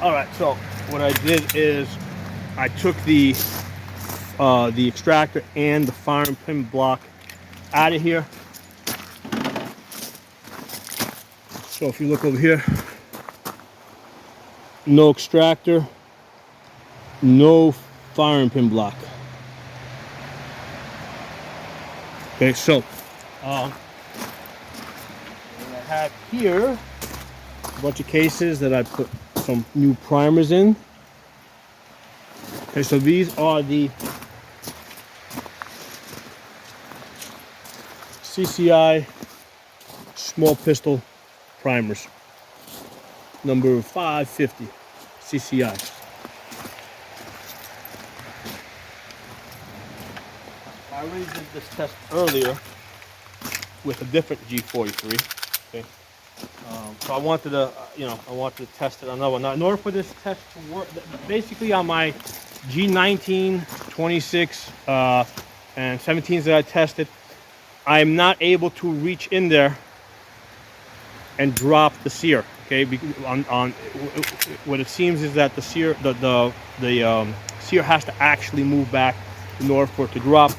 All right, so what I did is I took the extractor and the firing pin block out of here. So if you look over here, no extractor, no firing pin block. Okay, so what I have here, a bunch of cases that I put some new primers in. Okay, so these are the CCI small pistol primers, number 550 CCI. I already did this test earlier with a different G43. Okay, so I wanted to, I wanted to test it on another one. Now, in order for this test to work, basically on my G19, 26, and 17s that I tested, I'm not able to reach in there and drop the sear. Okay, on what it seems is that the sear, the sear has to actually move back in order for it to drop.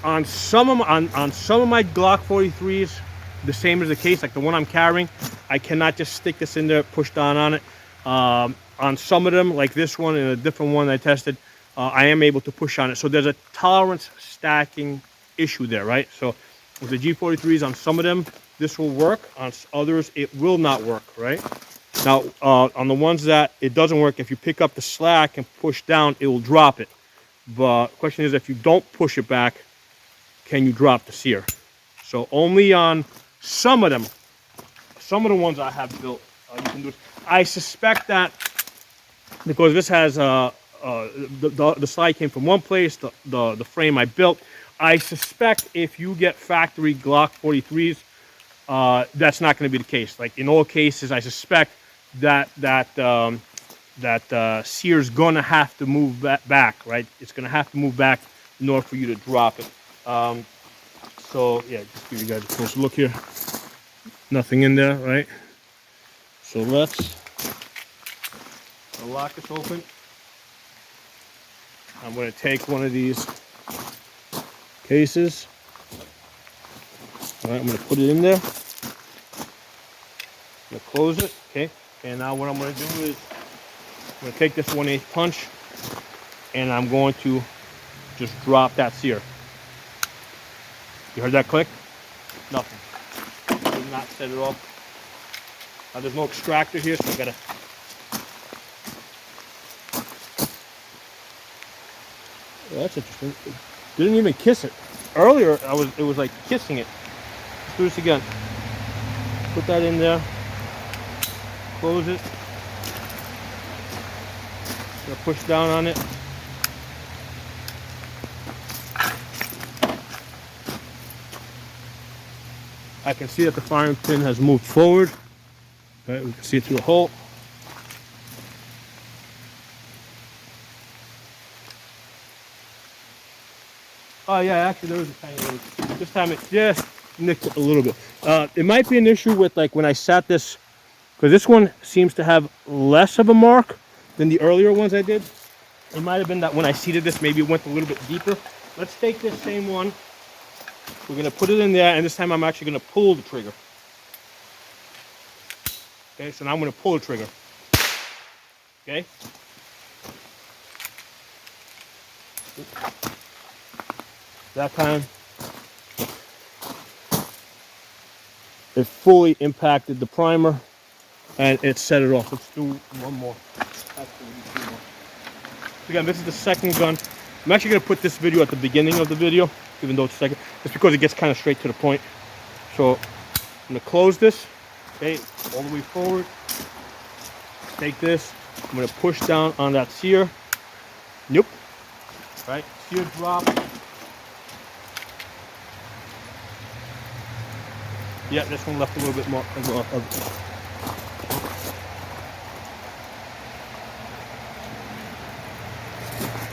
On some of my Glock 43s, the same is the case. Like the one I'm carrying, I cannot just stick this in there, push down on it. On some of them, like this one and a different one I tested, I am able to push on it. So there's a tolerance stacking issue there, right? So with the G43s, on some of them, this will work. On others, it will not work, right? Now, on the ones that it doesn't work, if you pick up the slack and push down, it will drop it. But the question is, if you don't push it back, can you drop the sear? So only on some of them, some of the ones I have built, you can do it. I suspect that because this has the slide came from one place, the frame I built. I suspect if you get factory Glock 43s, that's not going to be the case. Like in all cases, I suspect that sear is going to have to move back, right? It's going to have to move back in order for you to drop it. So yeah, just give you guys a closer look here. Nothing in there, right? So let's lock this open. I'm going to take one of these cases. All right, I'm going to put it in there. I'm going to close it, okay? And now what I'm going to do is I'm going to take this 1/8 punch and I'm going to just drop that sear. You heard that click? Nothing. Did not set it off. Now there's no extractor here, so I gotta. Oh, that's interesting. It didn't even kiss it. Earlier, it was like kissing it. Let's do this again. Put that in there. Close it. Gonna push down on it. I can see that the firing pin has moved forward. All right, we can see it through the hole. Oh yeah, actually there was a tiny little. This time it just nicked it a little bit. It might be an issue with like when I sat this, because this one seems to have less of a mark than the earlier ones I did. It might have been that when I seated this, maybe it went a little bit deeper. Let's take this same one. We're going to put it in there, and this time I'm actually going to pull the trigger. Okay, so now I'm going to pull the trigger. Okay. That time, it fully impacted the primer, and it set it off. Let's do one more. Again, this is the second gun. I'm actually going to put this video at the beginning of the video, even though it's second, just because it gets kind of straight to the point. So I'm going to close this, okay, all the way forward. Take this, I'm going to push down on that sear. Nope. Right, sear drop. Yeah, this one left a little bit more.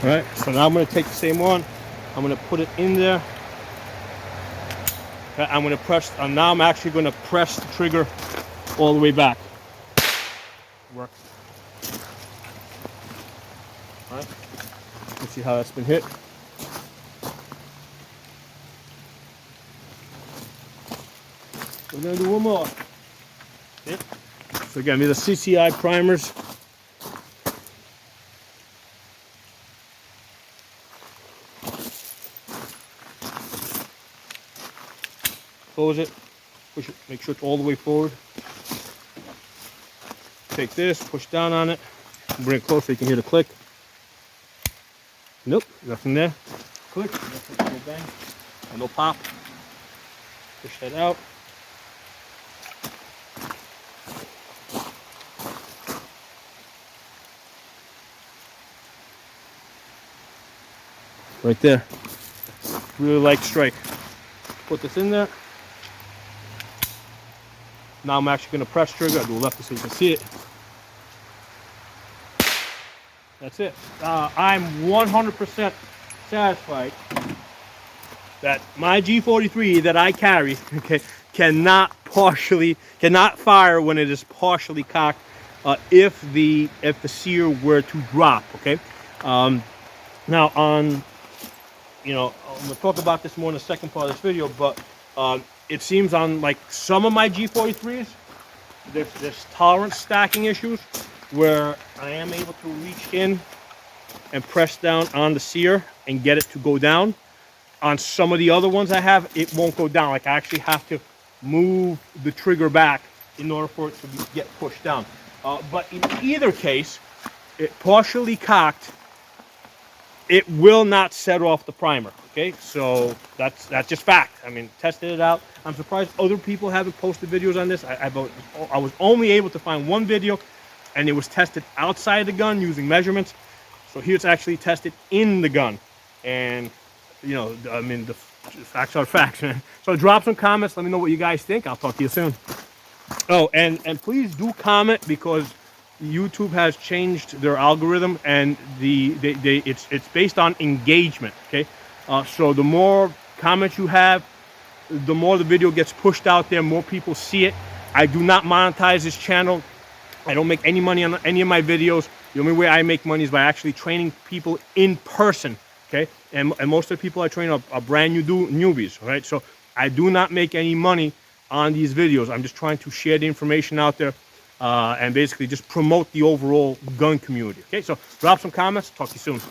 All right, so now I'm going to take the same one. I'm going to put it in there. Okay, I'm going to press, and now I'm actually going to press the trigger all the way back. Work. All right. Let's see how that's been hit. We're gonna do one more. Okay. So again, these are CCI primers. Close it, push it, make sure it's all the way forward. Take this, push down on it, bring it close so you can hear the click. Nope, nothing there. Click, nothing, no bang, and no pop. Push that out. Right there. Really light strike. Put this in there. Now I'm actually going to press trigger. I'll do left so you can see it. That's it. I'm 100% satisfied that my G43 that I carry, okay, cannot fire when it is partially cocked if the sear were to drop. Okay. Now I'm gonna talk about this more in the second part of this video, but it seems on like some of my G43s, there's tolerance stacking issues where I am able to reach in and press down on the sear and get it to go down. On some of the other ones I have, it won't go down. Like I actually have to move the trigger back in order for it to get pushed down. But in either case, it partially cocked, it will not set off the primer. Okay, so that's just fact. I mean, tested it out. I'm surprised other people haven't posted videos on this. I was only able to find one video, and it was tested outside the gun using measurements. So here it's actually tested in the gun, and I mean, the facts are facts, man. So drop some comments. Let me know what you guys think. I'll talk to you soon. Oh, and please do comment, because YouTube has changed their algorithm, and it's based on engagement. Okay, so the more comments you have, the more the video gets pushed out there, more people see it. I do not monetize this channel. I don't make any money on any of my videos. The only way I make money is by actually training people in person. Okay, and most of the people I train are brand new newbies. Right, so I do not make any money on these videos. I'm just trying to share the information out there. And basically just promote the overall gun community. Okay, so drop some comments. Talk to you soon.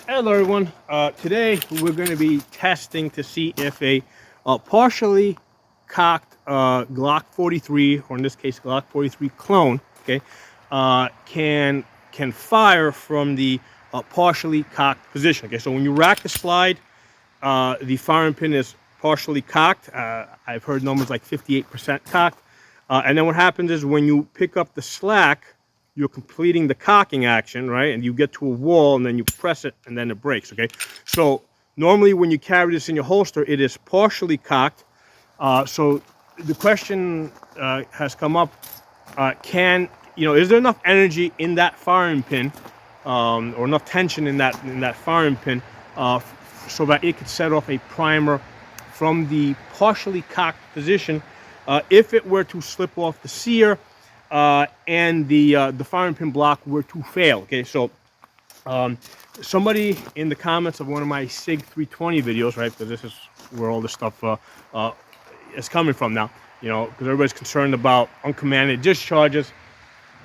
Hello, everyone. Today we're going to be testing to see if a partially cocked Glock 43, or in this case Glock 43 clone, okay, can fire from the partially cocked position. Okay, so when you rack the slide, the firing pin is partially cocked. I've heard numbers like 58% cocked. And then what happens is when you pick up the slack, you're completing the cocking action, right? And you get to a wall, and then you press it, and then it breaks, okay? So normally when you carry this in your holster, it is partially cocked. So the question has come up, is there enough energy in that firing pin, or enough tension in that firing pin, so that it could set off a primer from the partially cocked position if it were to slip off the sear and the firing pin block were to fail. Okay, so somebody in the comments of one of my SIG 320 videos, right, because this is where all this stuff is coming from now, because everybody's concerned about uncommanded discharges.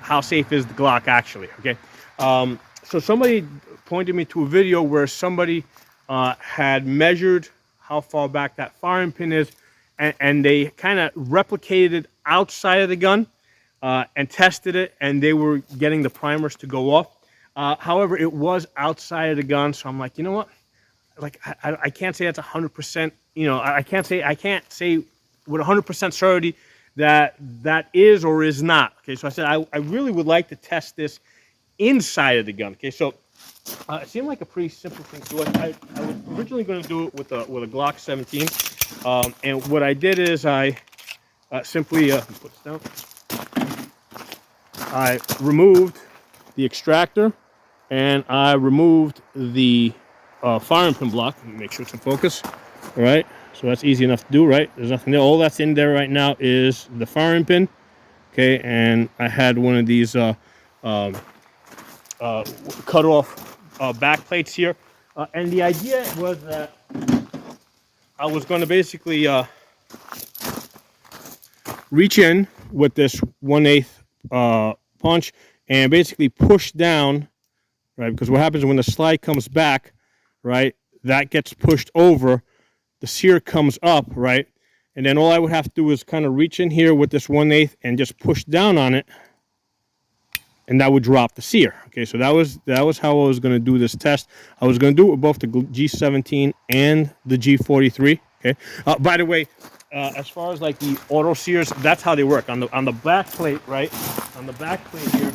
How safe is the Glock actually? Okay, so somebody pointed me to a video where somebody had measured how far back that firing pin is, and they kind of replicated it outside of the gun and tested it, and they were getting the primers to go off. However, it was outside of the gun, so I'm like, you know what? Like, I can't say that's 100%. I can't say with 100% certainty that is or is not. Okay, so I said I really would like to test this inside of the gun. Okay, so it seemed like a pretty simple thing to do. I was originally going to do it with a Glock 17, and what I did is I simply put this down. I removed the extractor, and I removed the firing pin block. Let me make sure it's in focus. All right, so that's easy enough to do, right? There's nothing there. All that's in there right now is the firing pin okay, and I had one of these cut off back plates here, and the idea was that I was going to basically reach in with this 1/8 punch and basically push down, right? Because what happens when the slide comes back, right? That gets pushed over, the sear comes up, right? And then all I would have to do is kind of reach in here with this 1/8 and just push down on it, and that would drop the sear. Okay, so that was how I was going to do this test. I was going to do it with both the G17 and the G43. Okay. By the way, as far as like the auto sears, that's how they work on the back plate, right? On the back plate here,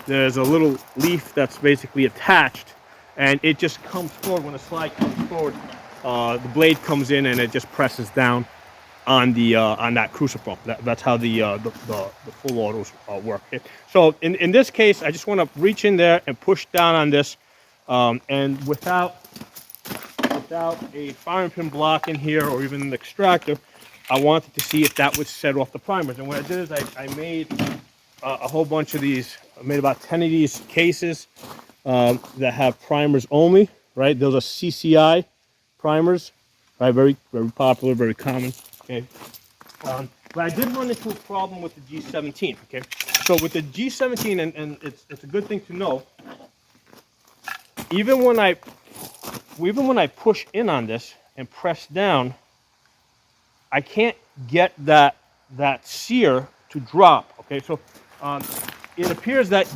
there's a little leaf that's basically attached, and it just comes forward when the slide comes forward. The blade comes in and it just presses down on the on that cruciform. That's how the full autos work. Okay? So in this case, I just want to reach in there and push down on this, and without a firing pin block in here or even an extractor, I wanted to see if that would set off the primers. And what I did is I made a whole bunch of these. I made about 10 of these cases that have primers only. Right, those are CCI primers. Right, very popular, very common. Okay, but I did run into a problem with the G17. Okay, so with the G17, and it's a good thing to know. Even when I push in on this and press down, I can't get that sear to drop. Okay, so it appears that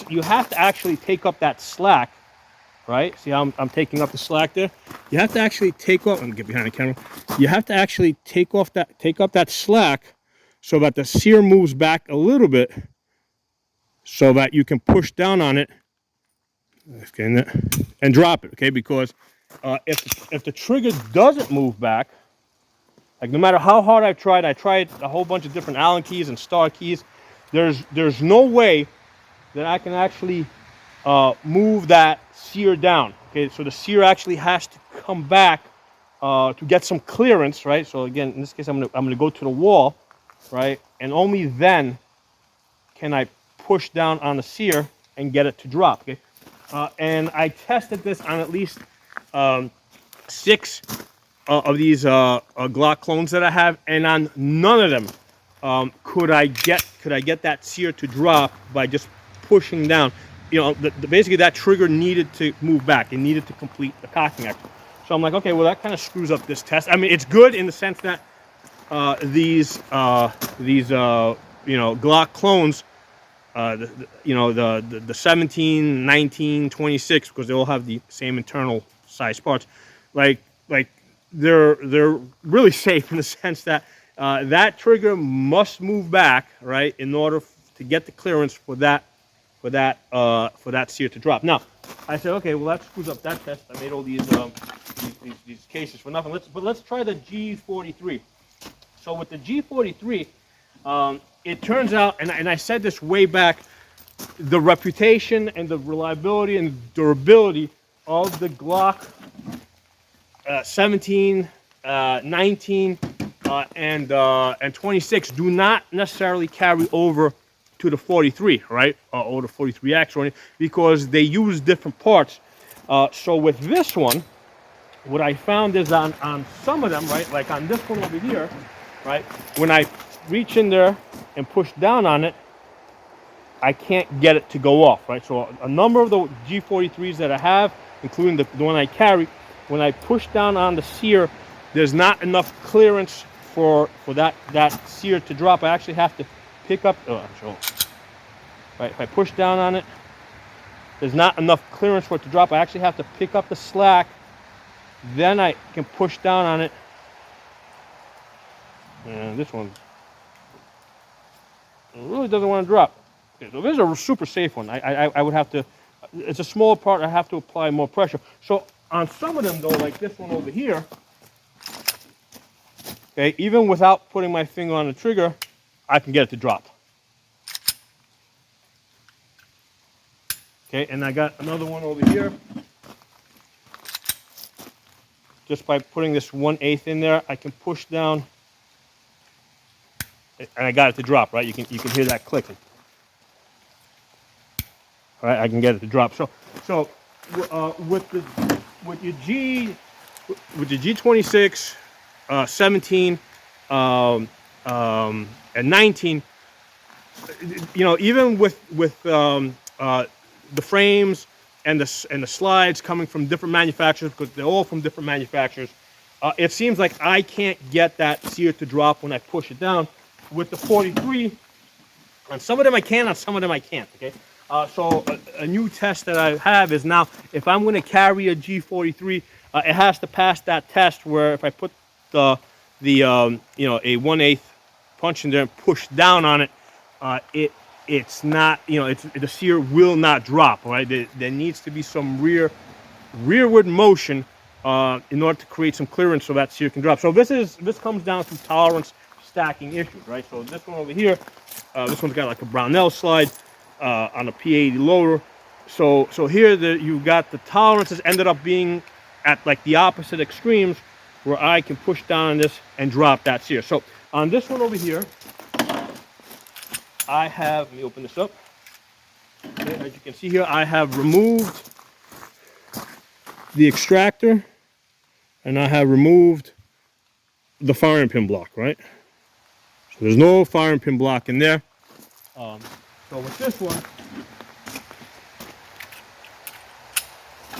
you have to actually take up that slack, right? See how I'm taking up the slack there? You have to actually take off. Let me get behind the camera. You have to actually take up that slack so that the sear moves back a little bit, so that you can push down on it and drop it. Okay, because if the trigger doesn't move back, like no matter how hard I tried a whole bunch of different Allen keys and star keys, there's no way that I can actually move that sear down. Okay, so the sear actually has to come back to get some clearance, right? So again, in this case, I'm gonna go to the wall, right? And only then can I push down on the sear and get it to drop. Okay, and I tested this on at least 6 of these Glock clones that I have, and on none of them could I get that sear to drop by just pushing down. You know, basically that trigger needed to move back. It needed to complete the cocking action. So I'm like, okay, well that kind of screws up this test. I mean, it's good in the sense that these Glock clones, the 17, 19, 26, because they all have the same internal size parts. Like they're really safe in the sense that that trigger must move back, right, in order to get the clearance for that sear to drop. Now, I said, okay, well that screws up that test. I made all these cases for nothing. Let's try the G43. So with the G43, it turns out, and I said this way back, the reputation and the reliability and durability of the Glock 17, 19, and 26 do not necessarily carry over to the 43, right, or the 43X or anything, because they use different parts. So with this one, what I found is on some of them, right, like on this one over here, right, when I reach in there and push down on it, I can't get it to go off, right? So a number of the G43s that I have, including the one I carry, when I push down on the sear, there's not enough clearance for that sear to drop. I actually have to pick up, right, if I push down on it, there's not enough clearance for it to drop. I actually have to pick up the slack, then I can push down on it. And this one really doesn't want to drop. Okay, so this is a super safe one. I would have to, it's a smaller part, I have to apply more pressure. So on some of them though, like this one over here, okay, even without putting my finger on the trigger, I can get it to drop. Okay, and I got another one over here. Just by putting this 1/8 in there, I can push down and I got it to drop, right? You can hear that clicking. All right, I can get it to drop. So with your G26, 17, and 19, you know, even with the frames and the slides coming from different manufacturers, because they're all from different manufacturers, it seems like I can't get that sear to drop when I push it down. With the 43, on some of them I can, on some of them I can't. Okay, so a new test that I have is now if I'm going to carry a G43, it has to pass that test where if I put the you know, a 1/8 punch in there and push down on it, it's not, you know, the sear will not drop. Right, there needs to be some rearward motion in order to create some clearance so that sear can drop. So this comes down to tolerance stacking issues, right? So this one over here, this one's got like a Brownell slide on a P80 loader. So here you've got the tolerances ended up being at like the opposite extremes, where I can push down on this and drop that sear. So on this one over here, I have, let me open this up. Okay, as you can see here, I have removed the extractor and I have removed the firing pin block, right? So there's no firing pin block in there. So with this one,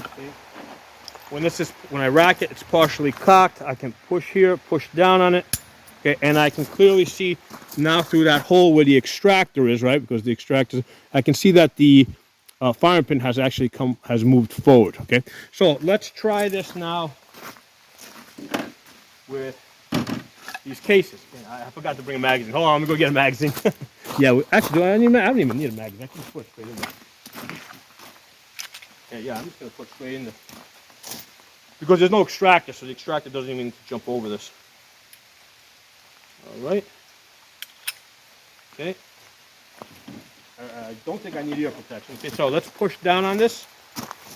okay, when I rack it, it's partially cocked. I can push here, push down on it, okay, and I can clearly see now through that hole where the extractor is, right? Because the extractor, I can see that the firing pin has actually moved forward. Okay, so let's try this now with these cases. I forgot to bring a magazine. Hold on, I'm gonna go get a magazine. Yeah, actually, I don't even need a magazine. I can just put it straight in there. Yeah, I'm just gonna put straight in there because there's no extractor, so the extractor doesn't even need to jump over this. All right. Okay. I don't think I need ear protection. Okay, so let's push down on this.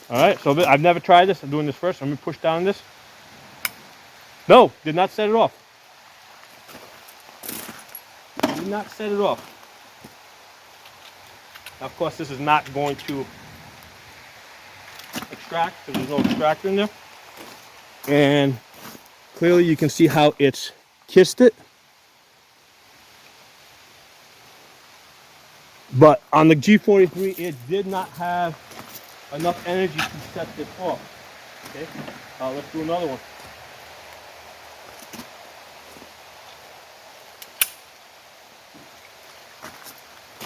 All right. So I've never tried this. I'm doing this first. I'm gonna push down on this. No, did not set it off. Did not set it off. Now, of course, this is not going to extract because there's no extractor in there. And clearly you can see how it's kissed it. But on the G43, it did not have enough energy to set this off. Okay, let's do another one.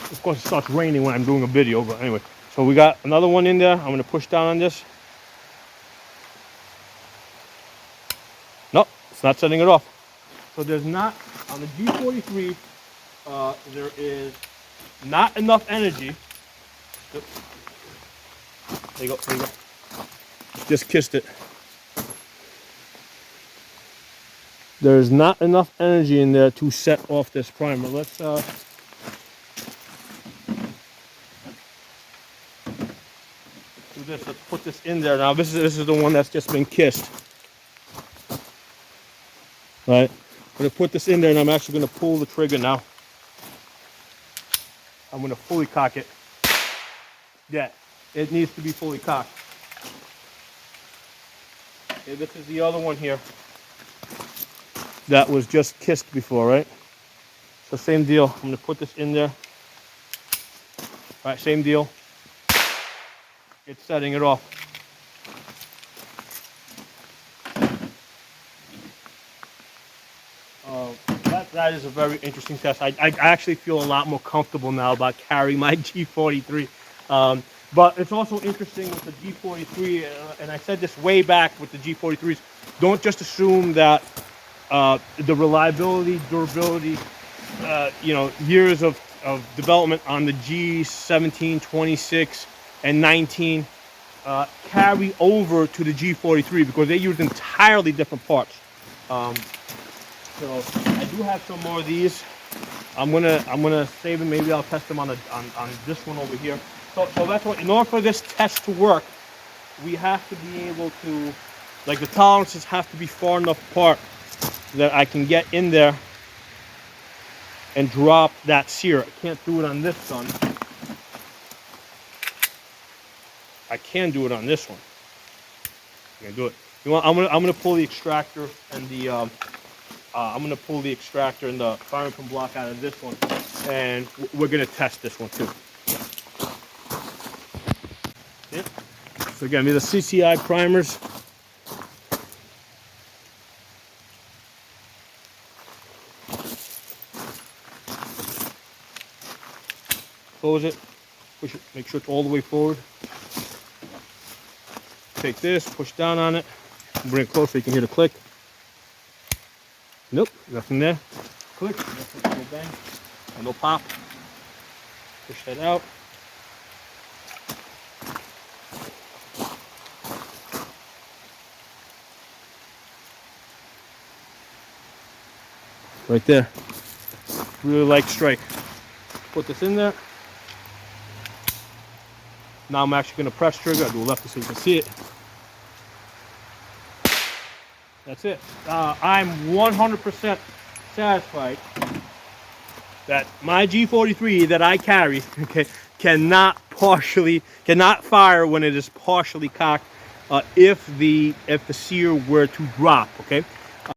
Of course, it starts raining when I'm doing a video, but anyway. So we got another one in there. I'm going to push down on this. Nope, it's not setting it off. So there's not, on the G43, there is not enough energy. There you go, there you go. Just kissed it. There's not enough energy in there to set off this primer. Let's do this. Let's put this in there now. This is the one that's just been kissed. Right? I'm gonna put this in there, and I'm actually gonna pull the trigger now. I'm gonna fully cock it. Yeah, it needs to be fully cocked. Okay, this is the other one here that was just kissed before, right? So same deal. I'm gonna put this in there. All right, same deal. It's setting it off. That is a very interesting test. I actually feel a lot more comfortable now about carrying my G43. But it's also interesting with the G43, and I said this way back with the G43s, don't just assume that the reliability, durability, you know, years of development on the G17, 26, and 19 carry over to the G43 because they use entirely different parts. So I do have some more of these. I'm gonna save them. Maybe I'll test them on this one over here. So that's what. In order for this test to work, we have to be able to, like, the tolerances have to be far enough apart that I can get in there and drop that sear. I can't do it on this gun. I can do it on this one. I'm gonna do it. You want? I'm gonna pull the extractor and the firing pin block out of this one, and we're gonna test this one too. Yeah. So again, these are CCI primers. Close it, push it, make sure it's all the way forward. Take this, push down on it, bring it close so you can hear the click. Nope, nothing there. Click, no bang, and no pop. Push that out. Right there. Really light strike. Put this in there. Now I'm actually going to press trigger. I'll do a lefty so you can see it. That's it. I'm 100% satisfied that my G43 that I carry, okay, cannot fire when it is partially cocked if the sear were to drop. Okay,